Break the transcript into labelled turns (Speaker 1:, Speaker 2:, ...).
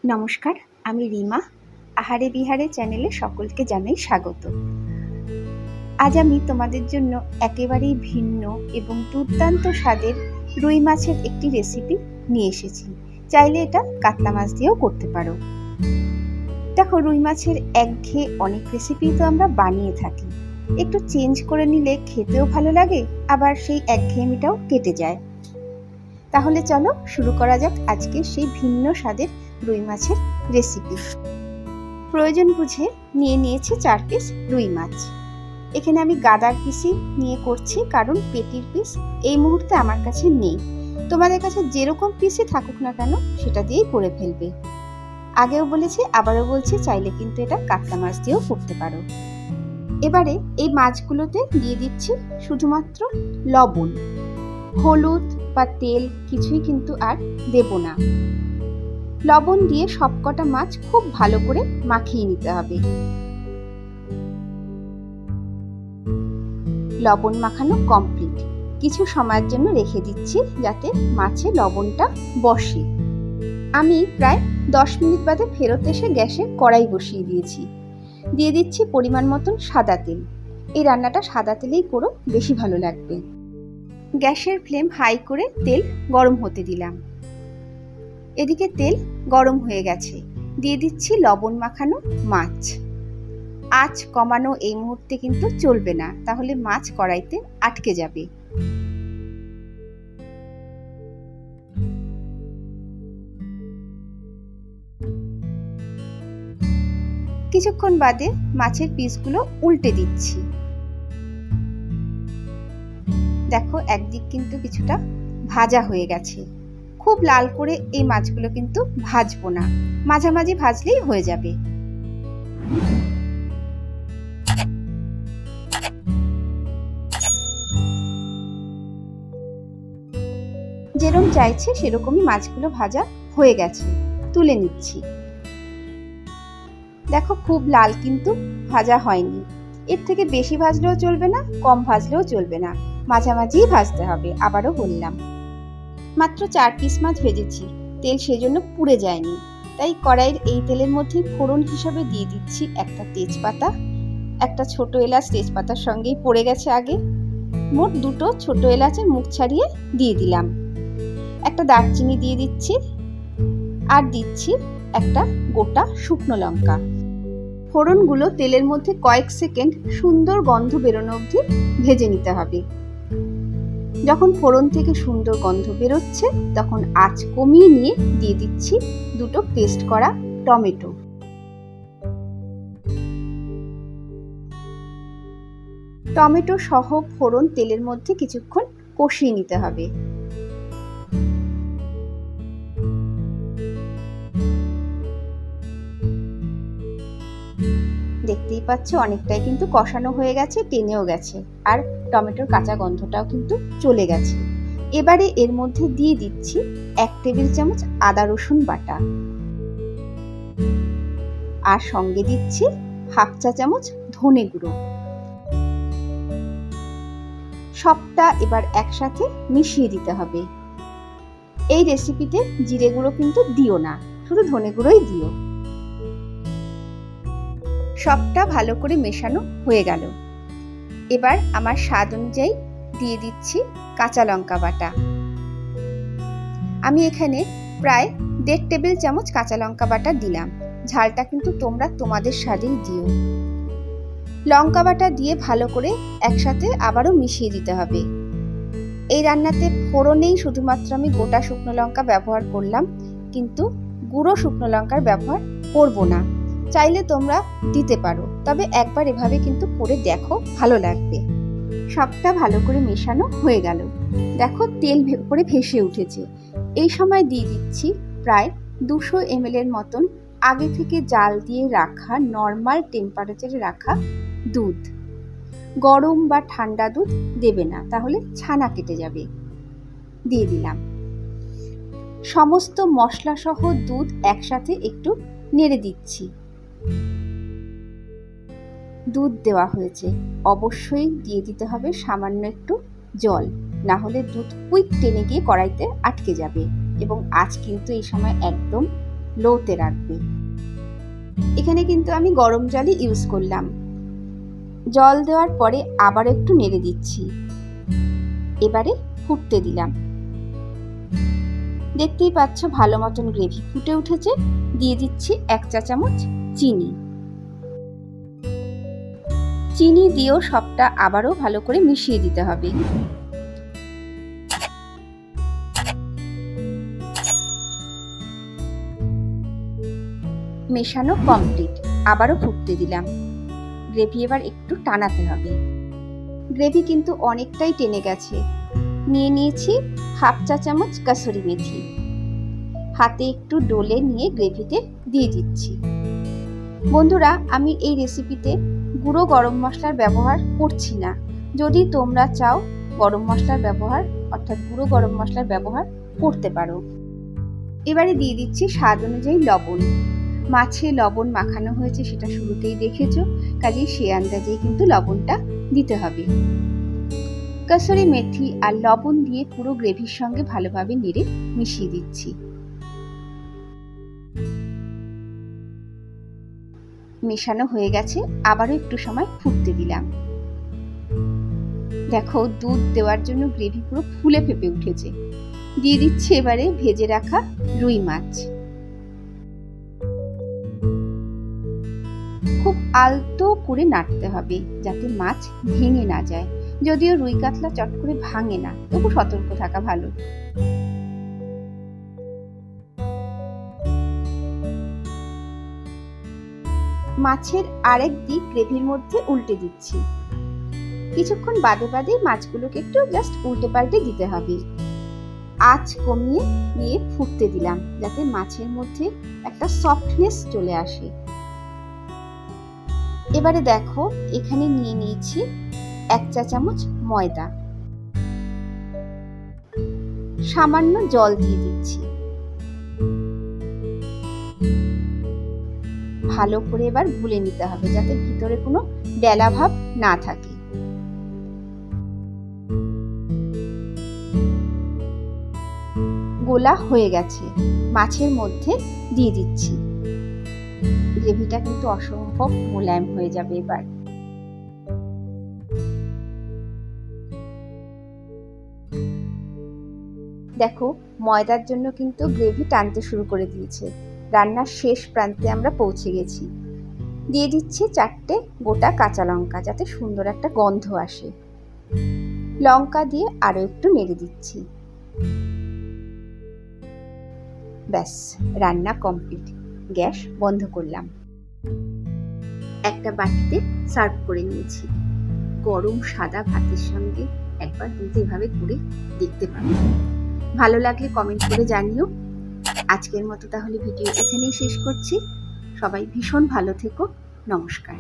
Speaker 1: নমস্কার, আমি রিমা। আহারে বিহারে চ্যানেলে সকলকে জানাই স্বাগত। আজ আমি তোমাদের জন্য একেবারেই ভিন্ন এবং দুর্দান্ত স্বাদের রুই মাছের একটি রেসিপি নিয়ে এসেছি। চাইলে এটা কাতলা মাছ দিয়েও করতে পারো। দেখো, রুই মাছের একঘেয়ে অনেক রেসিপি তো আমরা বানিয়ে থাকি। একটু চেঞ্জ করে নিলে খেতেও ভালো লাগে, আবার সেই একঘেয়েমিটাও কেটে যায়। তাহলে চলো শুরু করা যাক আজকে সেই ভিন্ন স্বাদের রুই মাছের রেসিপি। প্রয়োজন বুঝে নিয়েছি 4 পিস রুই মাছ। এখানে আমি গাদার পিসই নিয়ে করছি, কারণ পেটির পিস এই মুহূর্তে আমার কাছে নেই। তোমাদের কাছে যেরকম পিসই থাকুক না কেন সেটা দিয়েই করে ফেলবে। আগেও বলেছি, আবারও বলছি, চাইলে কিন্তু এটা কাতলা মাছ দিয়েও করতে পারো। এবারে এই মাছগুলোতে দিয়ে দিচ্ছি শুধুমাত্র লবণ, হলুদ বা তেল কিছুই কিন্তু আর দেব না। লবণ দিয়ে সবকটা মাছ খুব ভালো করে মাখিয়ে নিতে হবে। লবণ মাখানো কমপ্লিট। কিছু সময়ের জন্য রেখে দিচ্ছি যাতে মাছে লবণটা বসে। আমি প্রায় 10 মিনিট বাদে ফেরত এসে গ্যাসে কড়াই বসিয়ে দিয়েছি। দিয়ে দিচ্ছি পরিমাণ মতন সাদা তেল। এই রান্নাটা সাদা তেলেই করো, বেশি ভালো লাগবে। গ্যাসের ফ্লেম হাই করে তেল গরম হতে দিলাম। এদিকে তেল গরম হয়ে গেছে। দিয়ে দিচ্ছি লবণ মাখানো মাছ। আঁচ কমানো এই মুহূর্তে কিন্তু চলবে না, তাহলে মাছ কড়াইতে আটকে যাবে। কিছুক্ষণ বাদে মাছের পিসগুলো উল্টে দিচ্ছি। দেখো, একদিক কিন্তু কিছুটা ভাজা হয়ে গেছে। খুব লাল করে এই মাছগুলো কিন্তু ভাজবো না, মাঝামাঝি ভাজলেই হয়ে যাবে। যেরকম চাইছে সেরকমই মাছগুলো ভাজা হয়ে গেছে, তুলে নিচ্ছি। দেখো, খুব লাল কিন্তু ভাজা হয়নি। এর থেকে বেশি ভাজলেও চলবে না, কম ভাজলেও চলবে না, মাঝামাঝি ভাজতে হবে। আবারও বললাম, মাত্র 4 পিস মাছ ভেজেছি, তেল সেজন্য পুড়ে যায়নি। তাই কড়াইয়ের এই তেলের মধ্যে ফোড়ন হিসাবে দিয়ে দিচ্ছি একটা তেজপাতা। একটা ছোট এলাচ তেজপাতার সঙ্গেই পড়ে গেছে আগে। মোট 2টো ছোট এলাচের মুখ ছাড়িয়ে দিয়ে দিলাম। একটা দারচিনি দিয়ে দিচ্ছি, আর দিচ্ছি একটা গোটা শুকনো লঙ্কা। ফোড়নগুলো তেলের মধ্যে কয়েক সেকেন্ড সুন্দর গন্ধ বেরোনো অবধি ভেজে নিতে হবে। যখন ফোড়ন থেকে সুন্দর গন্ধ বেরোচ্ছে তখন আঁচ কমিয়ে নিয়ে দিয়ে দিচ্ছি 2টো পেস্ট করা টমেটো। টমেটো সহ ফোড়ন তেলের মধ্যে কিছুক্ষণ কষিয়ে নিতে হবে। দেখতেই পাচ্ছ অনেকটাই কিন্তু কষানো হয়ে গেছে, টেনেও গেছে, আর টমেটোর কাঁচা গন্ধটাও কিন্তু চলে গেছে। এবারে এর মধ্যে দিয়ে দিচ্ছি 1 টেবিল চামচ আদা রসুন বাটা, আর সঙ্গে দিচ্ছি 1/2 চা চামচ ধনে গুঁড়ো। সবটা এবার একসাথে মিশিয়ে দিতে হবে। এই রেসিপিতে জিরে গুঁড়ো কিন্তু দিও না, শুধু ধনে গুঁড়োই দিও। সবটা ভালো করে মেশানো হয়ে গেল। এবার আমার স্বাদ অনুযায়ী দিয়ে দিচ্ছি কাঁচা লঙ্কা বাটা। আমি এখানে প্রায় 1.5 টেবিল চামচ কাঁচা লঙ্কা বাটা দিলাম। ঝালটা কিন্তু তোমরা তোমাদের স্বাদেই দিও। লঙ্কা বাটা দিয়ে ভালো করে একসাথে আবারও মিশিয়ে দিতে হবে। এই রান্নাতে ফোড়নেই শুধুমাত্র আমি গোটা শুকনো লঙ্কা ব্যবহার করলাম, কিন্তু গুঁড়ো শুকনো লঙ্কার ব্যবহার করব না। চাইলে তোমরা দিতে পারো, তবে একবার এভাবে কিন্তু করে দেখো, ভালো লাগবে। সবটা ভালো করে মেশানো হয়ে গেল। দেখো, তেল উপরে ভেসে উঠেছে। এই সময় দিয়ে দিচ্ছি প্রায় 200 ml এর মতন আগে থেকে জাল দিয়ে রাখা, নর্মাল টেম্পারেচারে রাখা দুধ। গরম বা ঠান্ডা দুধ দেবে না, তাহলে ছানা কেটে যাবে। দিয়ে দিলাম। সমস্ত মশলা সহ দুধ একসাথে একটু নেড়ে দিচ্ছি। দুধ দেওয়া হয়েছে, অবশ্যই দিয়ে দিতে হবে সামান্য একটু জল, না হলে দুধ কুইক টেনে গিয়ে কড়াইতে আটকে যাবে। এবং আঁচ কিন্তু এই সময় একদম লোতে রাখবে। এখানে কিন্তু আমি গরম জলই ইউজ করলাম। জল দেওয়ার পরে আবার একটু নেড়ে দিচ্ছি। এবারে ফুটতে দিলাম। দেখতেই পাচ্ছ ভালো মতন গ্রেভি ফুটে উঠেছে। দিয়ে দিচ্ছি 1 চা চামচ চিনি। চিনি দিয়েও সবটা আবারও ভালো করে মিশিয়ে দিতে হবে। মেশানো কমপ্লিট। আবারও ফুটতে দিলাম। গ্রেভি এবার একটু টানাতে হবে। গ্রেভি কিন্তু অনেকটাই টেনে গেছে। নিয়ে নিয়েছি 1/2 চা চামচ কাসুরি মেথি। হাতে একটু ডলে নিয়ে গ্রেভিতে দিয়ে দিচ্ছি। বন্ধুরা, আমি এই রেসিপিতে গুঁড়ো গরম মশলার ব্যবহার করছি না। যদি তোমরা চাও গরম মশলার ব্যবহার অর্থাৎ গুঁড়ো গরম মশলার ব্যবহার করতে পারো। এবারে দিয়ে দিচ্ছি স্বাদ অনুযায়ী লবণ। মাছে লবণ মাখানো হয়েছে সেটা শুরুতেই দেখেছো, কাজেই সে আন্দাজেই কিন্তু লবণটা দিতে হবে। কাসুরি মেথি আর লবণ দিয়ে পুরো গ্রেভির সঙ্গে ভালোভাবে নেড়ে মিশিয়ে দিচ্ছি। মেশানো হয়ে গেছে। আবারও একটু সময় ফুটতে দিলাম। দেখো দুধ দেওয়ার জন্য গ্রেভি পুরো ফুলে ফেপে উঠেছে। দিয়ে দিচ্ছি এবারে ভেজে রাখা রুই মাছ। খুব আলতো করে নাড়তে হবে যাতে মাছ ভেঙে না যায়। যদিও রুই কাতলা চট করে ভাঙে না, তবু সতর্ক থাকা ভালো। মাছের আরেক দিক গ্রেভির মধ্যে উল্টে দিচ্ছি। কিছুক্ষণ বাদে বাদে মাছগুলোকে একটু জাস্ট উল্টে পাল্টে দিতে হবে। আঁচ কমিয়ে দিয়ে ফুটতে দিলাম যাতে মাছের মধ্যে একটা সফটনেস চলে আসে। এবারে দেখো এখানে নিয়ে নিয়েছি 1 চা চামচ ময়দা। সামান্য জল দিয়ে দিচ্ছি। ভালো করে এবার গুলে নিতে হবে যাতে ভিতরে কোনো ডেলা ভাব না থাকে। গোলা হয়ে গেছে। মাছের মধ্যে দিয়ে দিচ্ছি। গ্রেভিটা কিন্তু অসম্ভব মোলায়েম হয়ে যাবে এবার। দেখো ময়দার জন্য কিন্তু গ্রেভি টানতে শুরু করে দিয়েছে। রান্নার শেষ প্রান্তে আমরা পৌঁছে গেছি। দিয়ে দিচ্ছি 4টে গোটা কাঁচা লঙ্কা যাতে সুন্দর একটা গন্ধ আসে। লঙ্কা দিয়ে আরো একটু নেড়ে দিচ্ছি। ব্যাস, রান্না কমপ্লিট। গ্যাস বন্ধ করলাম। একটা বাটিতে সার্ভ করে নিয়েছি। গরম সাদা ভাতের সঙ্গে একবার কিন্তু এভাবে করে দেখতে পাবো। ভালো লাগলে কমেন্ট করে জানিও। আজকের মতো তাহলে ভিডিও এখানেই শেষ করছি। সবাই ভীষণ ভালো থেকো। নমস্কার।